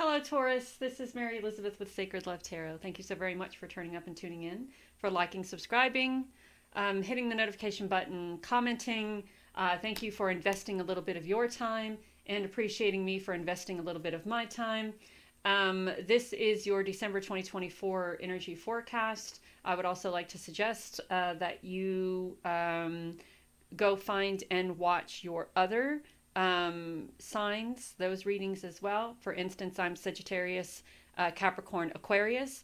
Hello, Taurus. This is Mary Elizabeth with Sacred Love Tarot. Thank you so very much for turning up and tuning in, for liking, subscribing, hitting the notification button, commenting. Thank you for investing a little bit of your time and appreciating me for investing a little bit of my time. This is your December 2024 energy forecast. I would also like to suggest that you go find and watch your other signs, those readings as well. For instance, I'm Sagittarius, Capricorn, Aquarius.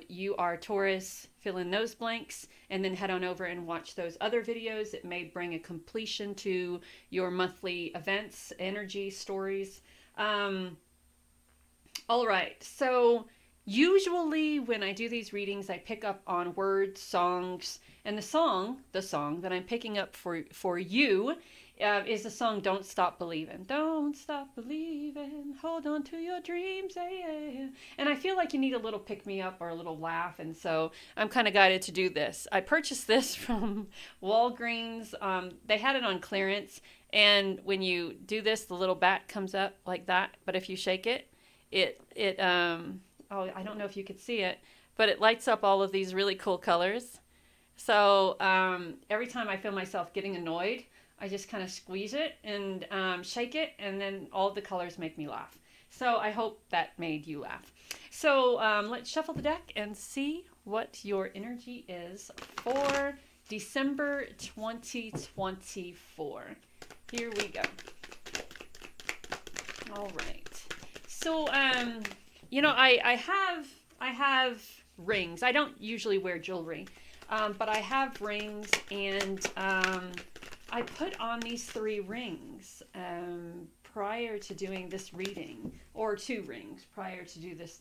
You are Taurus, fill in those blanks, and then head on over and watch those other videos. It may bring a completion to your monthly events, energy, stories. All right, so usually when I do these readings, I pick up on words, songs, and the song that I'm picking up for you is the song "Don't Stop Believing." Don't stop believing, hold on to your dreams, yeah. And I feel like you need a little pick me up or a little laugh, and so I'm kind of guided to do this. I purchased this from Walgreens. They had it on clearance, and when you do this, the little bat comes up like that. But if you shake it, I don't know if you could see it, but it lights up all of these really cool colors. So every time I feel myself getting annoyed, I just kind of squeeze it and shake it, and then all the colors make me laugh. So I hope that made you laugh. So let's shuffle the deck and see what your energy is for December 2024. Here we go. All right. So, I have rings. I don't usually wear jewelry, but I have rings, and I put on these 3 rings prior to doing this reading, or 2 rings prior to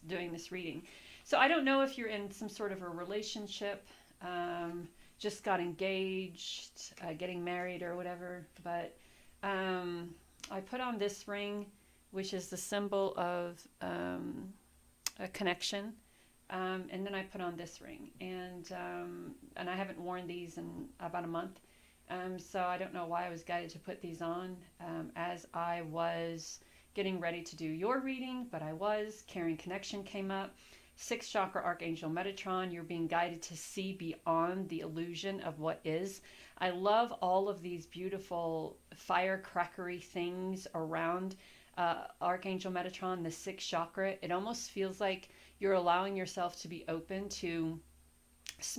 doing this reading. So I don't know if you're in some sort of a relationship, just got engaged, getting married or whatever, but I put on this ring, which is the symbol of a connection. And then I put on this ring, and I haven't worn these in about a month. So I don't know why I was guided to put these on as I was getting ready to do your reading, but Caring Connection came up. 6th chakra Archangel Metatron, you're being guided to see beyond the illusion of what is. I love all of these beautiful firecrackery things around Archangel Metatron, the 6th chakra. It almost feels like you're allowing yourself to be open to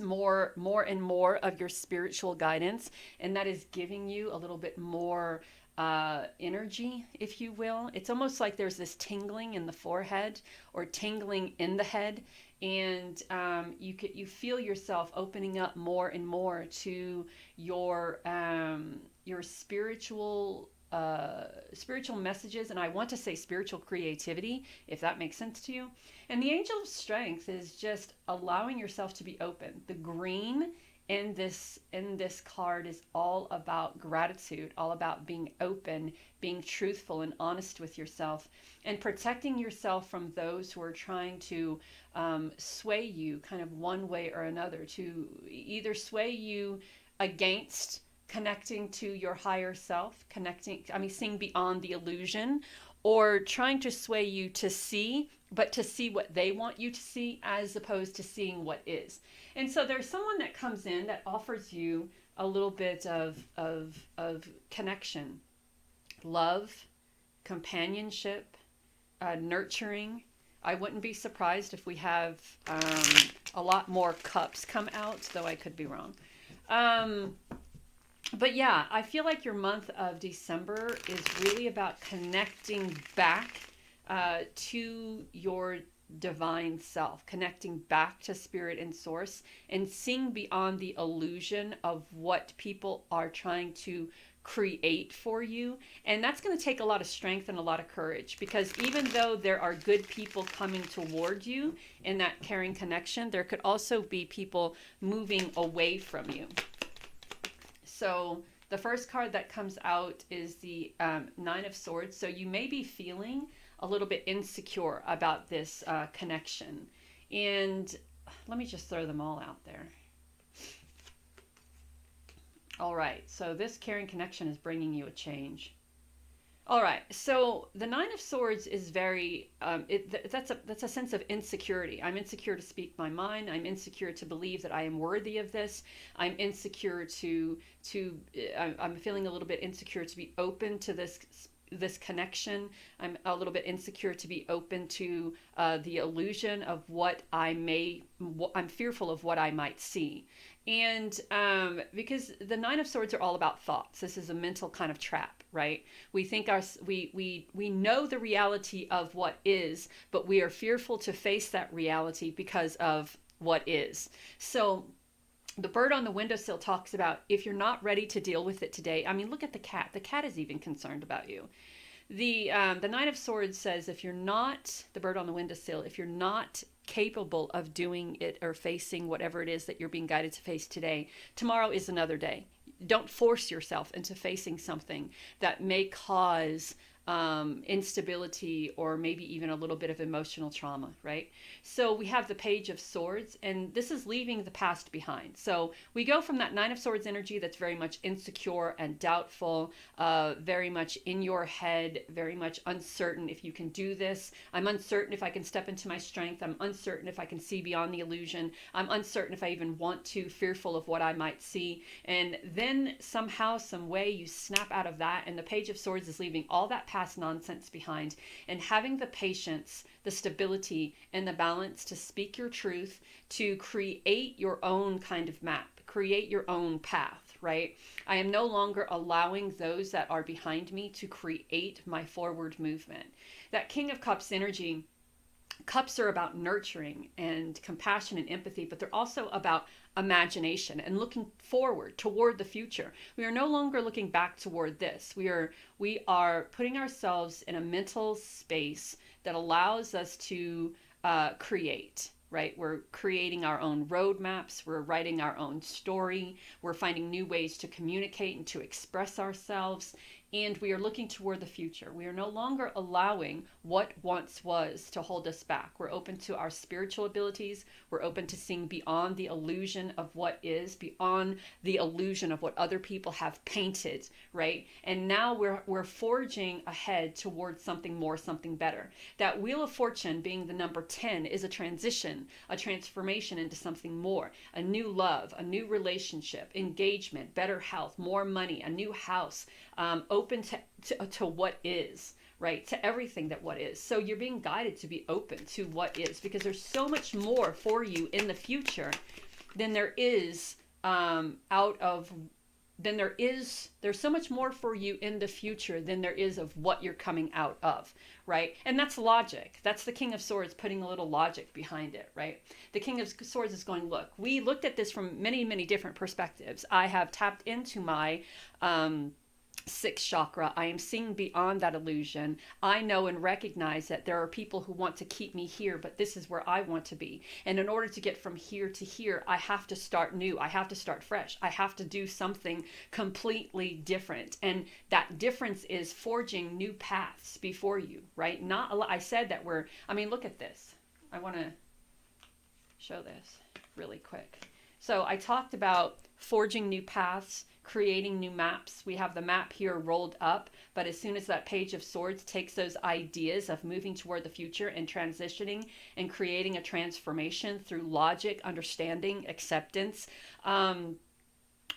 more and more of your spiritual guidance, and that is giving you a little bit more energy, if you will. It's almost like there's this tingling in the forehead or tingling in the head, and you feel yourself opening up more and more to your spiritual messages, and I want to say spiritual creativity, if that makes sense to you. And the Angel of Strength is just allowing yourself to be open. The green in this card is all about gratitude, all about being open, being truthful and honest with yourself, and protecting yourself from those who are trying to sway you kind of one way or another, to either sway you against connecting to your higher self, seeing beyond the illusion, or trying to sway you to see what they want you to see, as opposed to seeing what is. And so there's someone that comes in that offers you a little bit of connection, love, companionship, nurturing. I wouldn't be surprised if we have a lot more cups come out, though I could be wrong. But yeah, I feel like your month of December is really about connecting back to your divine self, connecting back to spirit and source, and seeing beyond the illusion of what people are trying to create for you. And that's going to take a lot of strength and a lot of courage, because even though there are good people coming toward you in that caring connection, there could also be people moving away from you. So the first card that comes out is the 9 of Swords. So you may be feeling a little bit insecure about this connection. And let me just throw them all out there. All right. So this caring connection is bringing you a change. All right. So the Nine of Swords is very that's a sense of insecurity. I'm insecure to speak my mind. I'm insecure to believe that I am worthy of this. I'm insecure I'm feeling a little bit insecure to be open to this connection. I'm a little bit insecure to be open to the illusion of I'm fearful of what I might see. And because the Nine of Swords are all about thoughts. This is a mental kind of trap, right? We think we know the reality of what is, but we are fearful to face that reality because of what is. So the bird on the windowsill talks about if you're not ready to deal with it today. I mean, look at the cat. The cat is even concerned about you. The Knight of Swords says if you're not, the bird on the windowsill, if you're not capable of doing it or facing whatever it is that you're being guided to face today, tomorrow is another day. Don't force yourself into facing something that may cause instability or maybe even a little bit of emotional trauma, right? So we have the Page of Swords, and this is leaving the past behind. So we go from that Nine of Swords energy that's very much insecure and doubtful, very much in your head, very much uncertain if you can do this. I'm uncertain if I can step into my strength. I'm uncertain if I can see beyond the illusion. I'm uncertain if I even want to, fearful of what I might see. And then somehow, some way, you snap out of that, and the Page of Swords is leaving all that past nonsense behind and having the patience, the stability, and the balance to speak your truth, to create your own kind of map, create your own path, right? I am no longer allowing those that are behind me to create my forward movement. That King of Cups energy, cups are about nurturing and compassion and empathy, but they're also about imagination and looking forward toward the future. We are no longer looking back toward this. We are putting ourselves in a mental space that allows us to create. Right? We're creating our own roadmaps. We're writing our own story. We're finding new ways to communicate and to express ourselves. And we are looking toward the future. We are no longer allowing what once was to hold us back. We're open to our spiritual abilities. We're open to seeing beyond the illusion of what is, beyond the illusion of what other people have painted, right? And now we're forging ahead towards something more, something better. That Wheel of Fortune being the number 10 is a transition, a transformation into something more, a new love, a new relationship, engagement, better health, more money, a new house, open to what is, right? To everything that what is. So you're being guided to be open to what is, because there's so much more for you in the future than there is there's so much more for you in the future than there is of what you're coming out of, right? And that's logic. That's the King of Swords putting a little logic behind it, right? The King of Swords is going, look, we looked at this from many, many different perspectives. I have tapped into my sixth chakra. I am seeing beyond that illusion. I know and recognize that there are people who want to keep me here, but this is where I want to be. And in order to get from here to here, I have to start new. I have to start fresh. I have to do something completely different. And that difference is forging new paths before you, right? I said that look at this. I want to show this really quick. So I talked about forging new paths, creating new maps. We have the map here rolled up, but as soon as that Page of Swords takes those ideas of moving toward the future and transitioning and creating a transformation through logic, understanding, acceptance,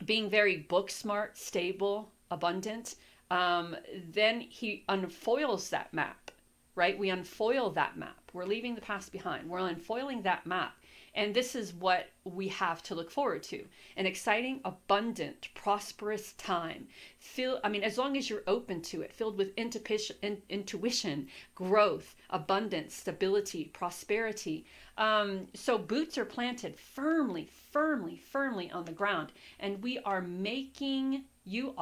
being very book smart, stable, abundant, then he unfoils that map, right? We unfoil that map. We're leaving the past behind. We're unfoiling that map. And this is what we have to look forward to. An exciting, abundant, prosperous time. As long as you're open to it, filled with intuition, growth, abundance, stability, prosperity. So boots are planted firmly, firmly, firmly on the ground. And we are you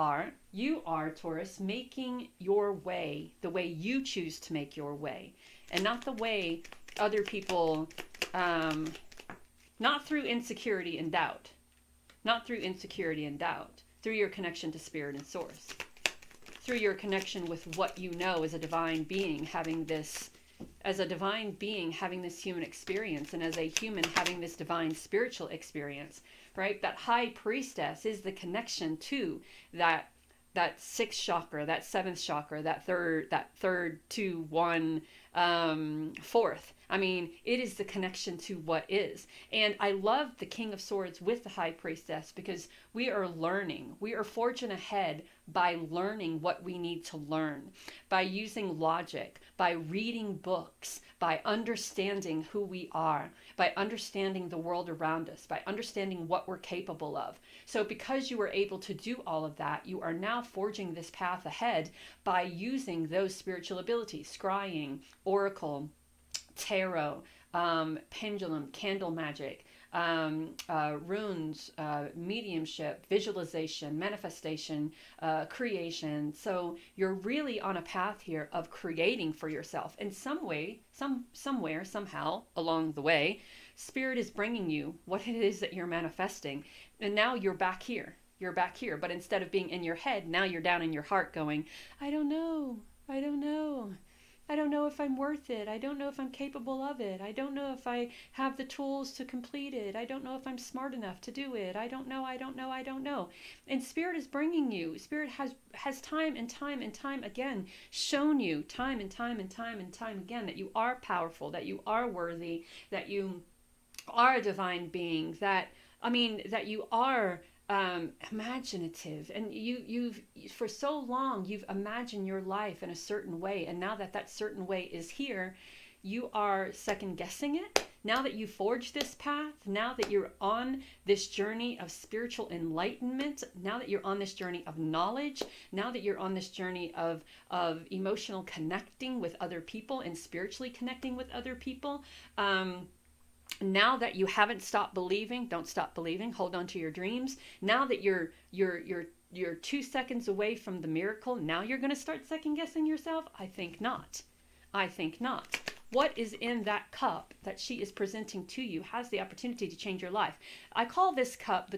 are, Taurus, making your way the way you choose to make your way. And not the way other people... not through insecurity and doubt. Not through insecurity and doubt. Through your connection to spirit and source. Through your connection with what you know as a divine being having this human experience, and as a human having this divine spiritual experience, right? That high priestess is the connection to that that sixth chakra, that seventh chakra, that third to one, fourth. I mean, it is the connection to what is. And I love the King of Swords with the High Priestess, because we are learning. We are forging ahead by learning what we need to learn, by using logic, by reading books, by understanding who we are, by understanding the world around us, by understanding what we're capable of. So because you were able to do all of that, you are now forging this path ahead by using those spiritual abilities: scrying, oracle, tarot, pendulum, candle magic, runes, mediumship, visualization, manifestation, creation. So you're really on a path here of creating for yourself. In some way, somewhere, somehow along the way, Spirit is bringing you what it is that you're manifesting. And now you're back here. You're back here. But instead of being in your head, now you're down in your heart going, I don't know. I don't know. I don't know if I'm worth it. I don't know if I'm capable of it. I don't know if I have the tools to complete it. I don't know if I'm smart enough to do it. I don't know. I don't know. I don't know. And Spirit is bringing you. Spirit has time and time and time again shown you time and time and time and time again that you are powerful, that you are worthy, that you are a divine being, that you are imaginative, and you've for so long you've imagined your life in a certain way, and now that certain way is here, you are second guessing it. Now that you forged this path, now that you're on this journey of spiritual enlightenment, now that you're on this journey of knowledge, now that you're on this journey of emotional connecting with other people and spiritually connecting with other people, now that you haven't stopped believing, don't stop believing, hold on to your dreams. Now that you're 2 seconds away from the miracle, now you're going to start second guessing yourself? I think not. I think not. What is in that cup that she is presenting to you has the opportunity to change your life. I call this cup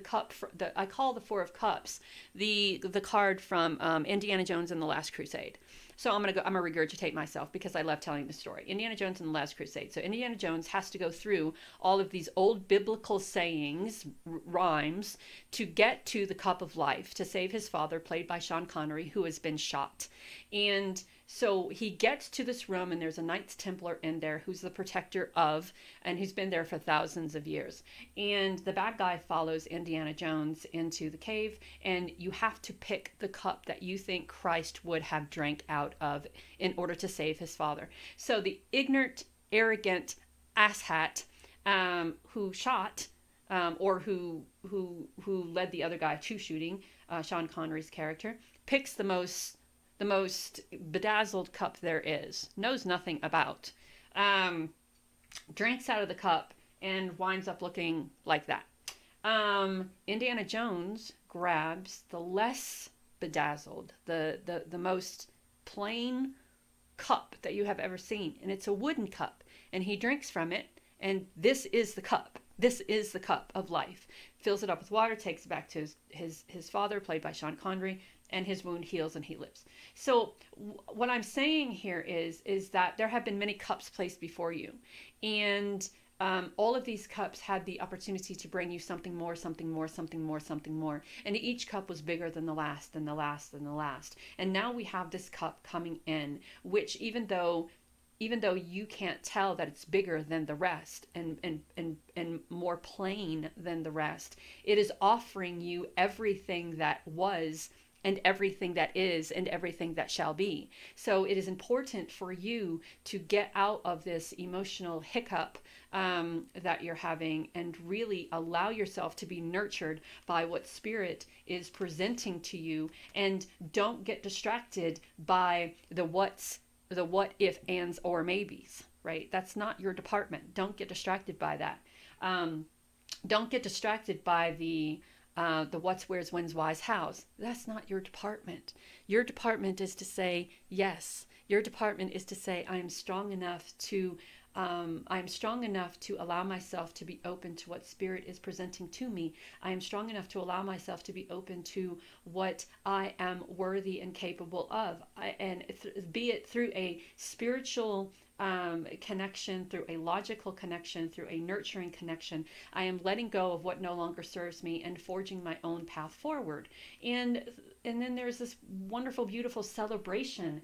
I call the Four of Cups the card from Indiana Jones and the Last Crusade. So I'm gonna regurgitate myself because I love telling the story. Indiana Jones and the Last Crusade. So Indiana Jones has to go through all of these old biblical sayings, rhymes, to get to the cup of life to save his father, played by Sean Connery, who has been shot. And so he gets to this room, and there's a Knights Templar in there who's the protector of, and who's been there for thousands of years. And the bad guy follows Indiana Jones into the cave, and you have to pick the cup that you think Christ would have drank out of in order to save his father. So the ignorant, arrogant asshat who shot, or who led the other guy to shooting, Sean Connery's character, picks the most bedazzled cup there is, knows nothing about, drinks out of the cup, and winds up looking like that. Indiana Jones grabs the less bedazzled, the most plain cup that you have ever seen, and it's a wooden cup, and he drinks from it, and this is the cup. This is the cup of life. Fills it up with water, takes it back to his father, played by Sean Connery, and his wound heals and he lives. So what I'm saying here is that there have been many cups placed before you, and all of these cups had the opportunity to bring you something more, something more, something more, something more. And each cup was bigger than the last, and the last, and the last. And now we have this cup coming in, which even though you can't tell that it's bigger than the rest and more plain than the rest, it is offering you everything that was, and everything that is, and everything that shall be. So it is important for you to get out of this emotional hiccup that you're having, and really allow yourself to be nurtured by what Spirit is presenting to you, and don't get distracted by the what if, ands, or maybes, right? That's not your department. Don't get distracted by that. Don't get distracted by the what's, where's, when's, why's, how's. That's not your department. Your department is to say yes. Your department is to say, I am strong enough to allow myself to be open to what Spirit is presenting to me. I am strong enough to allow myself to be open to what I am worthy and capable of. Be it through a spiritual connection, through a logical connection, through a nurturing connection. I am letting go of what no longer serves me and forging my own path forward. And and then there's this wonderful, beautiful celebration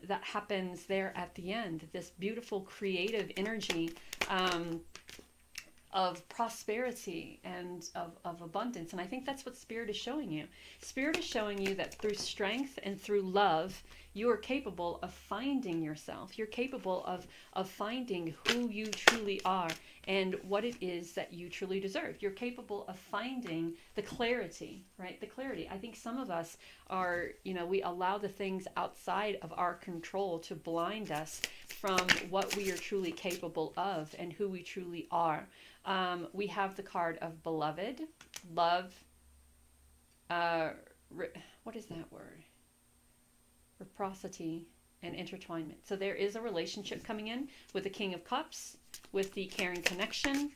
that happens there at the end. This beautiful creative energy of prosperity and of abundance. And I think that's what Spirit is showing you. Spirit is showing you that through strength and through love, you are capable of finding yourself. You're capable of finding who you truly are and what it is that you truly deserve. You're capable of finding the clarity, right? The clarity. I think some of us are, we allow the things outside of our control to blind us from what we are truly capable of and who we truly are. We have the card of beloved, love, what is that word? Reciprocity and intertwinement. So there is a relationship coming in with the King of Cups, with the caring connection,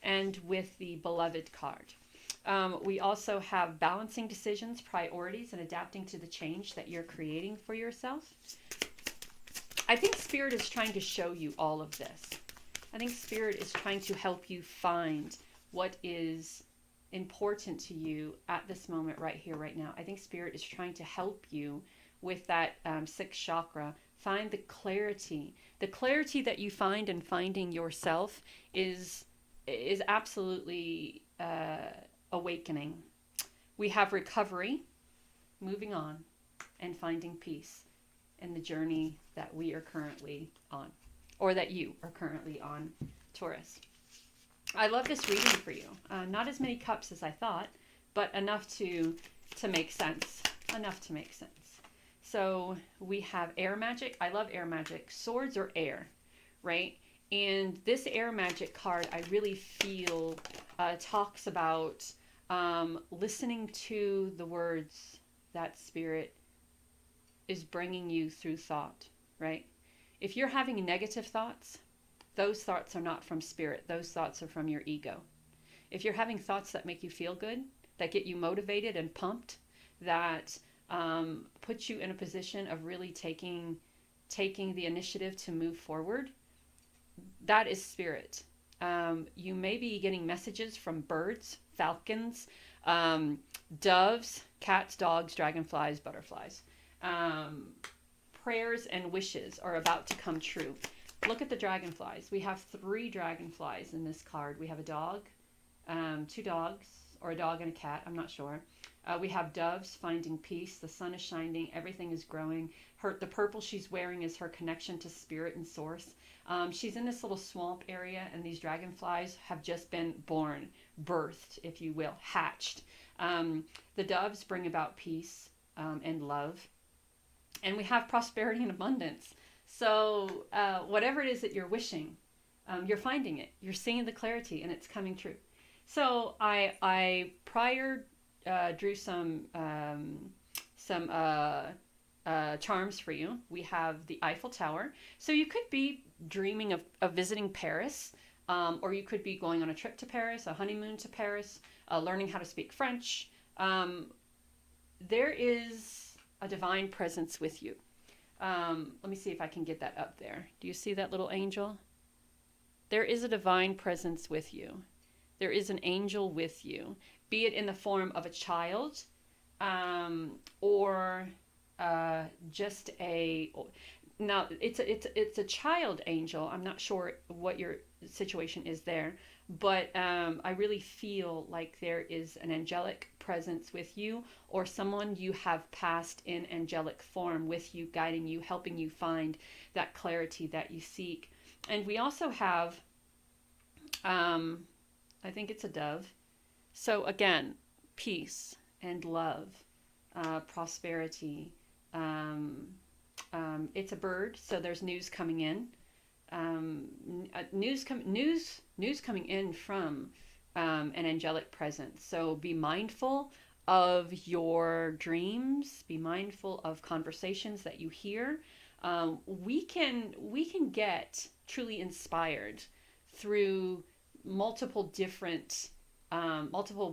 and with the beloved card. We also have balancing decisions, priorities, and adapting to the change that you're creating for yourself. I think Spirit is trying to show you all of this. I think Spirit is trying to help you find what is important to you at this moment, right here, right now. I think Spirit is trying to help you with that sixth chakra. Find the clarity. The clarity that you find in finding yourself is absolutely awakening. We have recovery, moving on, and finding peace in the journey that we are currently on, or that you are currently on, Taurus. I love this reading for you. Not as many cups as I thought, but enough to make sense. Enough to make sense. So we have air magic. I love air magic. Swords are air, right? And this air magic card, I really feel talks about listening to the words that Spirit is bringing you through thought, right? If you're having negative thoughts, those thoughts are not from Spirit. Those thoughts are from your ego. If you're having thoughts that make you feel good, that get you motivated and pumped, that put you in a position of really taking the initiative to move forward, that is Spirit. You may be getting messages from birds, falcons, doves, cats, dogs, dragonflies, butterflies. Prayers and wishes are about to come true. Look at the dragonflies. We have 3 dragonflies in this card. We have a dog, 2 dogs, or a dog and a cat, I'm not sure. We have doves finding peace. The sun is shining. Everything is growing. The purple she's wearing is her connection to Spirit and Source. She's in this little swamp area, and these dragonflies have just been born, birthed, if you will, hatched. The doves bring about peace and love. And we have prosperity and abundance. So whatever it is that you're wishing, you're finding it. You're seeing the clarity, and it's coming true. So I prior drew some charms for you. We have the Eiffel Tower. So you could be dreaming of visiting Paris, or you could be going on a trip to Paris, a honeymoon to Paris, learning how to speak French. There is a divine presence with you. Let me see if I can get that up there. Do you see that little angel? There is a divine presence with you. There is an angel with you, be it in the form of a child, or just a. Now it's a child angel. I'm not sure what your situation is there, but I really feel like there is an angelic presence with you, or someone you have passed in angelic form with you, guiding you, helping you find that clarity that you seek. And we also have, I think it's a dove. So again, peace and love, prosperity. It's a bird, so there's news coming in. News coming in from an angelic presence. So be mindful of your dreams. Be mindful of conversations that you hear. We can get truly inspired through multiple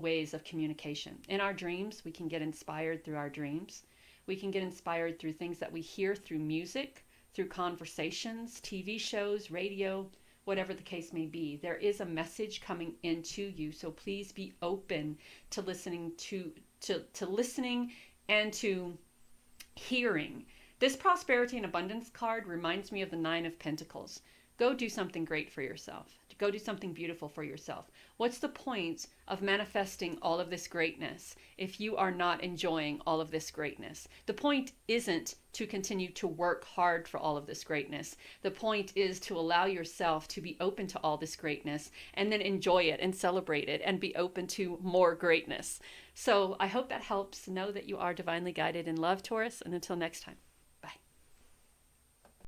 ways of communication. In our dreams, we can get inspired through our dreams. We can get inspired through things that we hear through music, through conversations, TV shows, radio, whatever the case may be. There is a message coming into you. So please be open to listening to listening and to hearing. This prosperity and abundance card reminds me of the Nine of Pentacles. Go do something great for yourself. Go do something beautiful for yourself. What's the point of manifesting all of this greatness if you are not enjoying all of this greatness? The point isn't to continue to work hard for all of this greatness. The point is to allow yourself to be open to all this greatness and then enjoy it and celebrate it and be open to more greatness. So I hope that helps. Know that you are divinely guided in love, Taurus, and until next time.